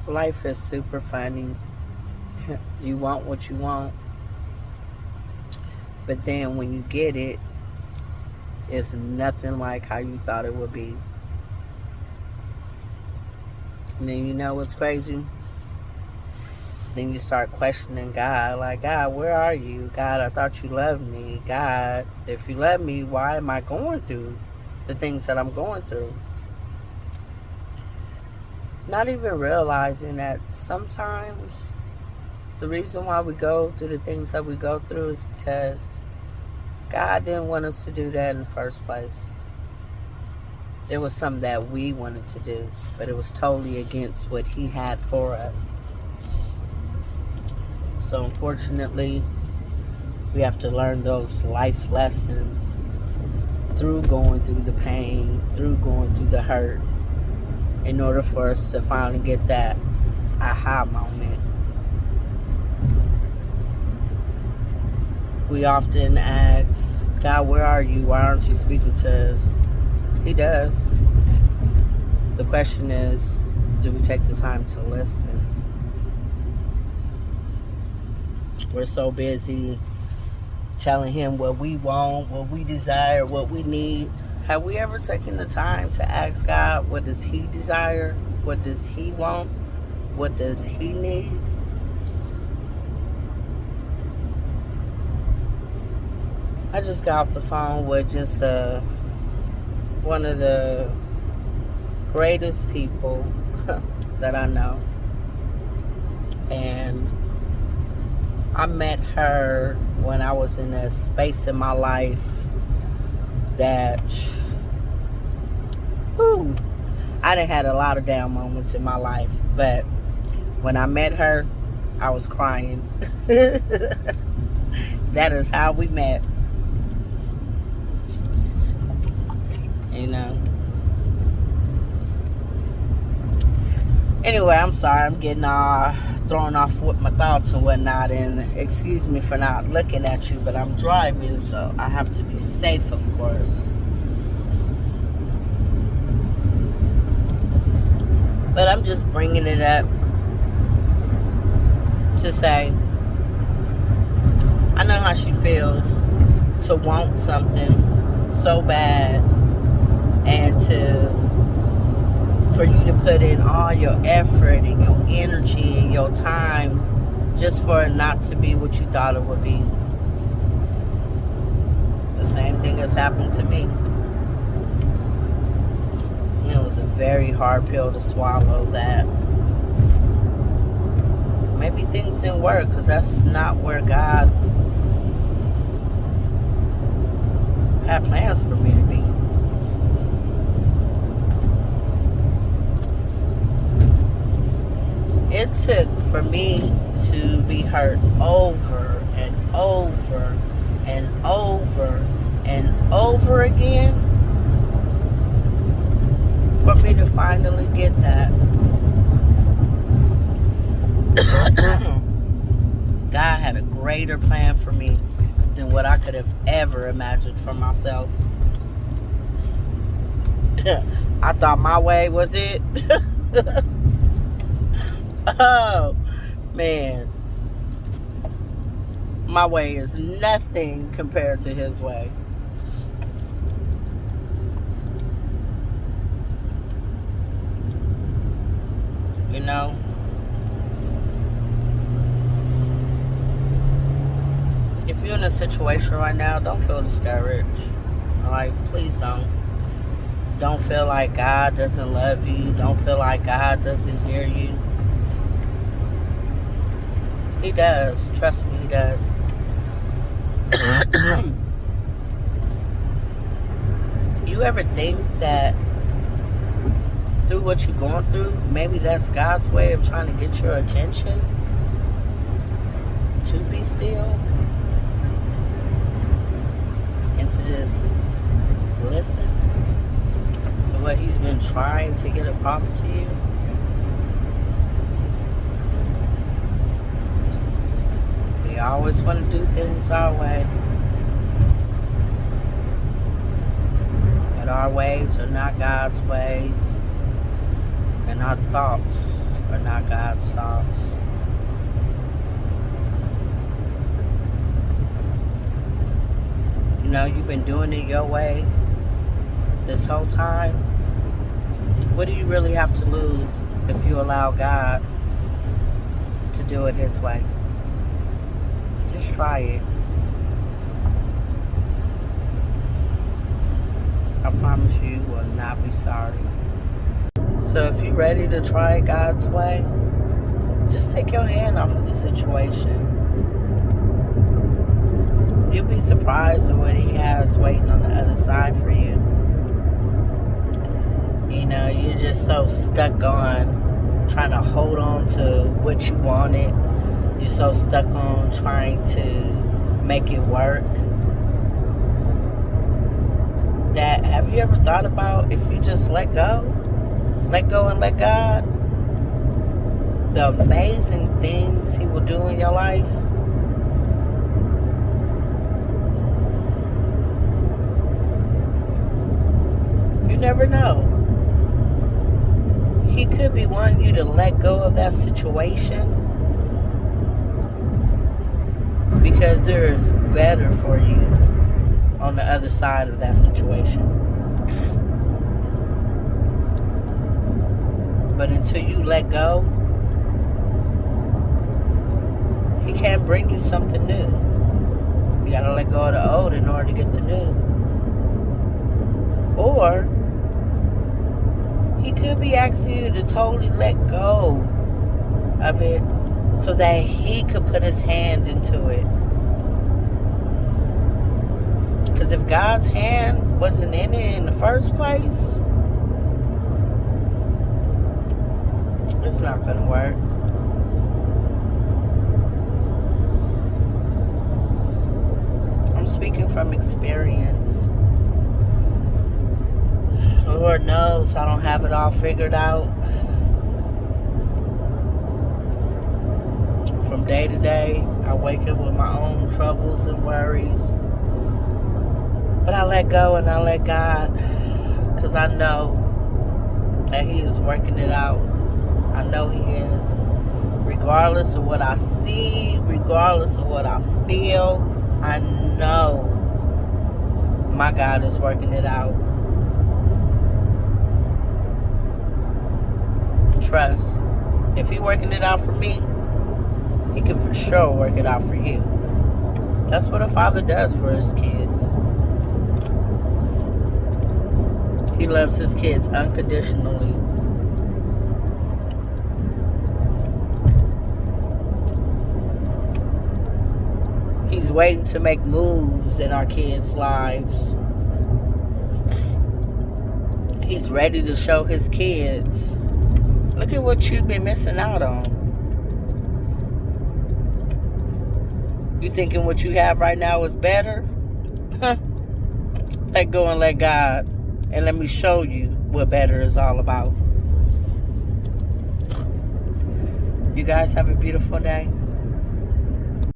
Life is super funny. You want what you want, but then when you get it, it's nothing like how you thought it would be. And then you know what's crazy? Then you start questioning God, like, God, where are you? God, I thought you loved me. God, if you love me, why am I going through the things that I'm going through? Not even realizing that sometimes the reason why we go through the things that we go through is because God didn't want us to do that in the first place. It was something that we wanted to do, but it was totally against what He had for us. So unfortunately, we have to learn those life lessons through going through the pain, through going through the hurt, in order for us to finally get that aha moment. We often ask, God, where are you? Why aren't you speaking to us? He does. The question is, do we take the time to listen? We're so busy telling Him what we want, what we desire, what we need. Have we ever taken the time to ask God, what does He desire? What does He want? What does He need? I just got off the phone with just one of the greatest people that I know. And I met her when I was in a space in my life that, whew, I done had a lot of down moments in my life, but when I met her, I was crying. That is how we met. You know. Anyway, I'm sorry. I'm getting all thrown off with my thoughts and whatnot. And excuse me for not looking at you, but I'm driving, so I have to be safe, of course. But I'm just bringing it up to say, I know how she feels to want something so bad and for you to put in all your effort and your energy and your time just for it not to be what you thought it would be. The same thing has happened to me. And it was a very hard pill to swallow that maybe things didn't work because that's not where God had plans for me to be. It took for me to be hurt over and over and over and over again for me to finally get that. God had a greater plan for me than what I could have ever imagined for myself. I thought my way was it. Oh, man. My way is nothing compared to His way. You know? If you're in a situation right now, don't feel discouraged. Like, please don't. Don't feel like God doesn't love you. Don't feel like God doesn't hear you. He does. Trust me, He does. You ever think that through what you're going through, maybe that's God's way of trying to get your attention? To be still? And to just listen to what He's been trying to get across to you? We always want to do things our way. But our ways are not God's ways. And our thoughts are not God's thoughts. You know, you've been doing it your way this whole time. What do you really have to lose if you allow God to do it His way? Just try it. I promise you will not be sorry. So if you're ready to try it God's way, just take your hand off of the situation. You'll be surprised at what He has waiting on the other side for you. You know, you're just so stuck on trying to hold on to what you wanted. You're so stuck on trying to make it work. That, have you ever thought about if you just let go and let God, the amazing things He will do in your life? You never know. He could be wanting you to let go of that situation because there is better for you on the other side of that situation. But until you let go, He can't bring you something new. You gotta let go of the old in order to get the new. Or He could be asking you to totally let go of it so that He could put His hand into it. Because if God's hand wasn't in it in the first place, it's not going to work. I'm speaking from experience. Lord knows I don't have it all figured out. From day to day, I wake up with my own troubles and worries. But I let go and I let God, because I know that He is working it out. I know He is. Regardless of what I see, regardless of what I feel, I know my God is working it out. Trust. If He's working it out for me, He can for sure work it out for you. That's what a father does for his kids. He loves his kids unconditionally. He's waiting to make moves in our kids' lives. He's ready to show His kids, look at what you've been missing out on. You thinking what you have right now is better? Let go and let God, and let me show you what better is all about. You guys have a beautiful day.